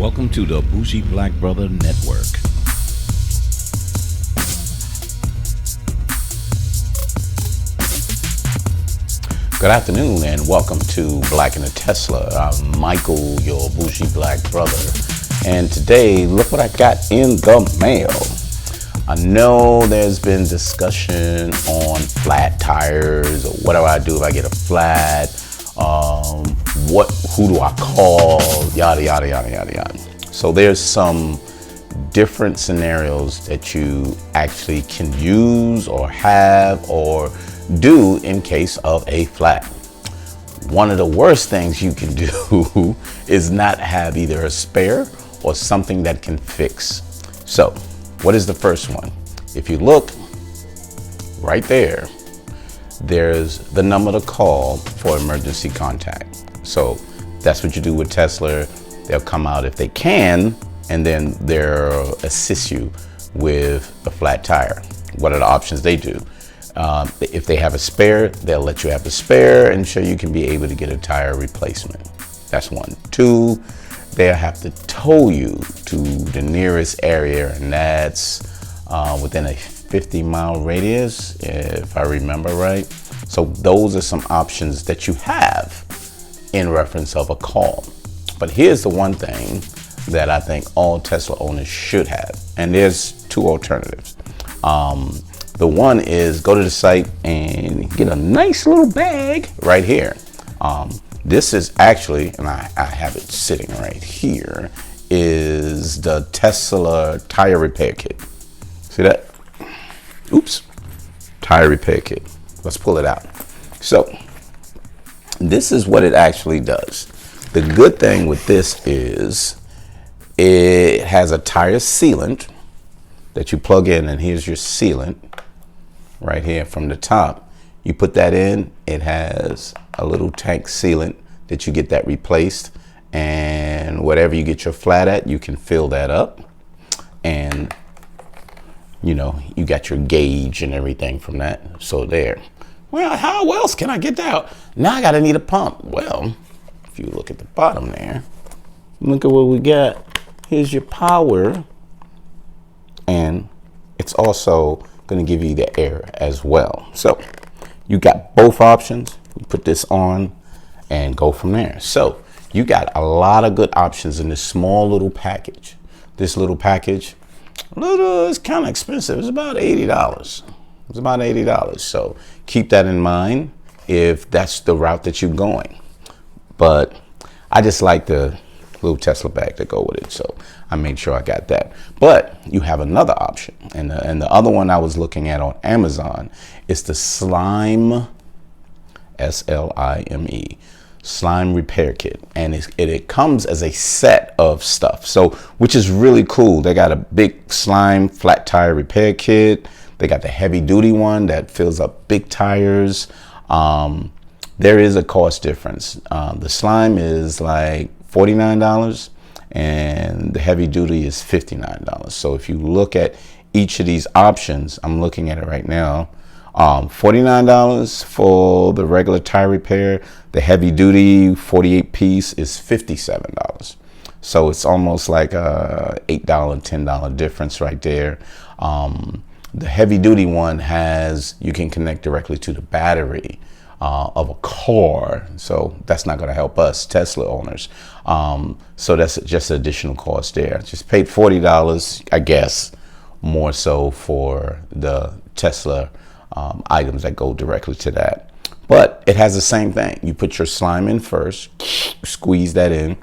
Welcome to the Bougie Black Brother Network. Good afternoon and welcome to Black in a Tesla. I'm Michael, your bougie black brother. And today, look what I got in the mail. I know there's been discussion on flat tires or what do I do if I get a flat? Who do I call? Yada, yada, yada, yada, yada. So there's some different scenarios that you actually can use or have or do in case of a flat. One of the worst things you can do is not have either a spare or something that can fix. So what is the first one? If you look right there, there's the number to call for emergency contact. So that's what you do with Tesla. They'll come out if they can, and then they'll assist you with a flat tire. What are the options they do? If they have a spare, they'll let you have a spare and show you can be able to get a tire replacement. That's one. Two, they'll have to tow you to the nearest area, and that's within a 50-mile radius, if I remember right. So those are some options that you have in reference of a call. But here's the one thing that I think all Tesla owners should have, and there's two alternatives. The one is go to the site and get a nice little bag right here. This is actually, and I have it sitting right here, is the Tesla tire repair kit. See that? Oops. Tire repair kit. Let's pull it out. So this is what it actually does. The good thing with this is it has a tire sealant that you plug in, and here's your sealant right here from the top. You put that in, it has a little tank sealant that you get that replaced, and whatever you get your flat at, you can fill that up, and you know, you got your gauge and everything from that. So there. Well, how else can I get that out? Now I gotta need a pump. Well, if you look at the bottom there, look at what we got. Here's your power, and it's also going to give you the air as well. So you got both options. You put this on and go from there. So you got a lot of good options in this small little package. This little package, it's kind of expensive. It's about $80. It's about $80. So keep that in mind if that's the route that you're going. But I just like the little Tesla bag to go with it, so I made sure I got that. But you have another option, and the other one I was looking at on Amazon is the Slime, S-L-I-M-E, Slime Repair Kit, and it comes as a set of stuff, so which is really cool. They got a big slime flat tire repair kit. They got the heavy duty one that fills up big tires. There is a cost difference. The slime is like $49 and the heavy duty is $59. So if you look at each of these options, I'm looking at it right now, $49 for the regular tire repair. The heavy duty 48 piece is $57. So it's almost like a $8, $10 difference right there. The heavy duty one you can connect directly to the battery of a car, so that's not going to help us Tesla owners. So that's just additional cost there. Just paid $40, I guess, more so for the Tesla items that go directly to that. But it has the same thing. You put your slime in first, squeeze that in.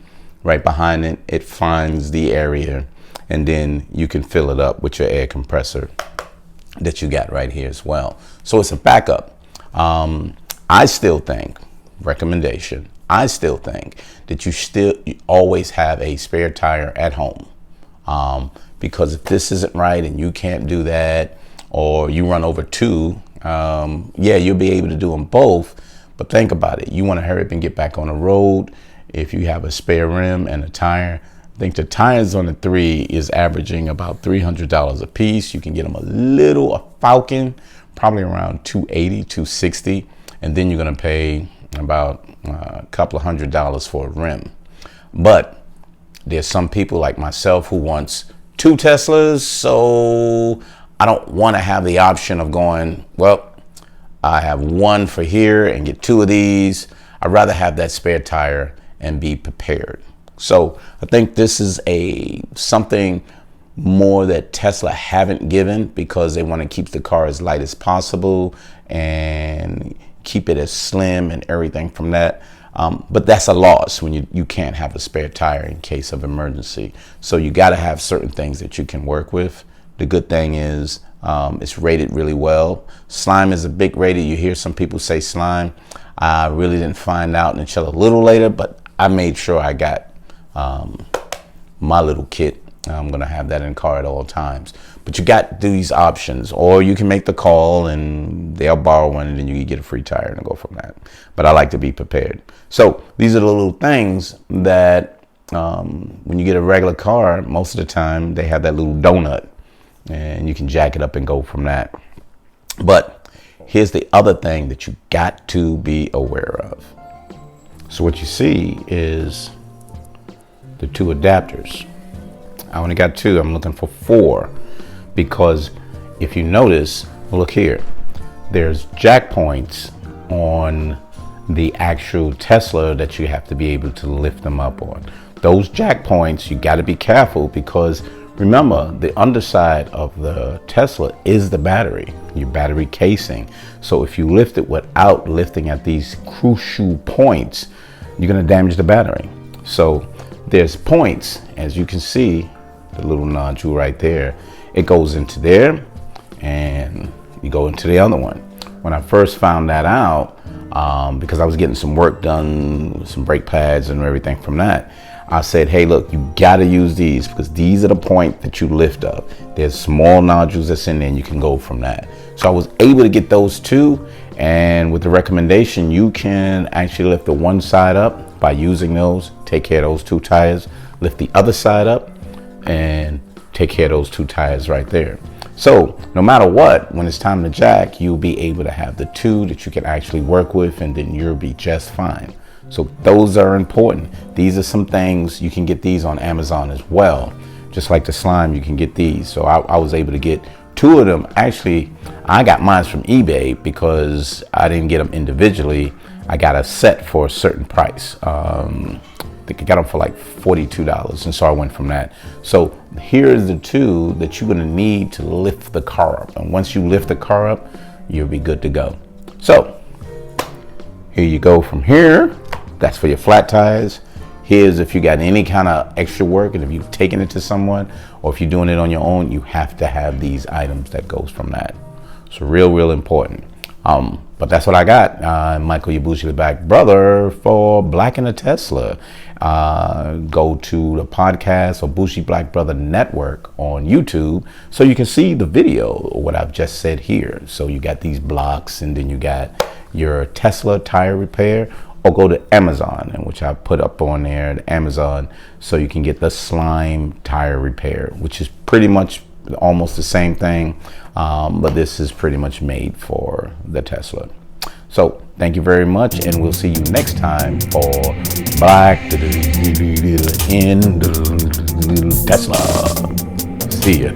Right behind it, it finds the area, and then you can fill it up with your air compressor that you got right here as well. So it's a backup. I still think, recommendation, I still think that you always have a spare tire at home. Because if this isn't right and you can't do that, or you run over two, yeah, you'll be able to do them both. But think about it. You want to hurry up and get back on the road. If you have a spare rim and a tire, I think the tires on the 3 is averaging about $300 a piece. You can get them a Falcon, probably around $280, $260. And then you're going to pay about a couple of $100s for a rim. But There's some people like myself who wants 2 Teslas, so I don't want to have the option of going, well, I have 1 for here and get 2 of these. I'd rather have that spare tire and be prepared. So I think this is something more that Tesla haven't given, because they want to keep the car as light as possible and keep it as slim and everything from that. But that's a loss when you can't have a spare tire in case of emergency. So you got to have certain things that you can work with. The good thing is it's rated really well. Slime is a big rated. You hear some people say slime. I really didn't find out until a little later, but I made sure I got my little kit. I'm going to have that in the car at all times. But you got these options, or you can make the call and they'll borrow one and then you can get a free tire and go from that. But I like to be prepared. So these are the little things that when you get a regular car, most of the time they have that little donut and you can jack it up and go from that. But here's the other thing that you got to be aware of. So what you see is the 2 adapters. I only got 2. I'm looking for 4, because if you notice, look here, there's jack points on the actual Tesla that you have to be able to lift them up on. Those jack points, you got to be careful, because remember, the underside of the Tesla is the battery, your battery casing. So if you lift it without lifting at these crucial points, you're going to damage the battery. So there's points, as you can see, the little nodule right there. It goes into there and you go into the other one. When I first found that out, because I was getting some work done, some brake pads and everything from that, I said, hey, look, you got to use these, because these are the point that you lift up. There's small nodules that's in there and you can go from that. So I was able to get those 2. And with the recommendation, you can actually lift the one side up by using those, take care of those 2 tires, lift the other side up and take care of those 2 tires right there. So no matter what, when it's time to jack, you'll be able to have the 2 that you can actually work with, and then you'll be just fine. So those are important. These are some things, you can get these on Amazon as well. Just like the slime, you can get these. So I was able to get 2 of them. Actually, I got mine from eBay because I didn't get them individually. I got a set for a certain price. I think I got them for like $42, and so I went from that. So here's the 2 that you're gonna need to lift the car up. And once you lift the car up, you'll be good to go. So here you go from here. That's for your flat tires. Here's if you got any kind of extra work, and if you've taken it to someone, or if you're doing it on your own, you have to have these items that goes from that. So real important. But that's what I got. Michael, your bougie black brother for Black and a Tesla. Go to the podcast or Bougie Black Brother Network on YouTube so you can see the video of what I've just said here. So you got these blocks, and then you got your Tesla tire repair, or go to Amazon, and which I put up on there, the Amazon, so you can get the slime tire repair, which is pretty much almost the same thing, but this is pretty much made for the Tesla. So thank you very much, and we'll see you next time for Black in Tesla. See ya.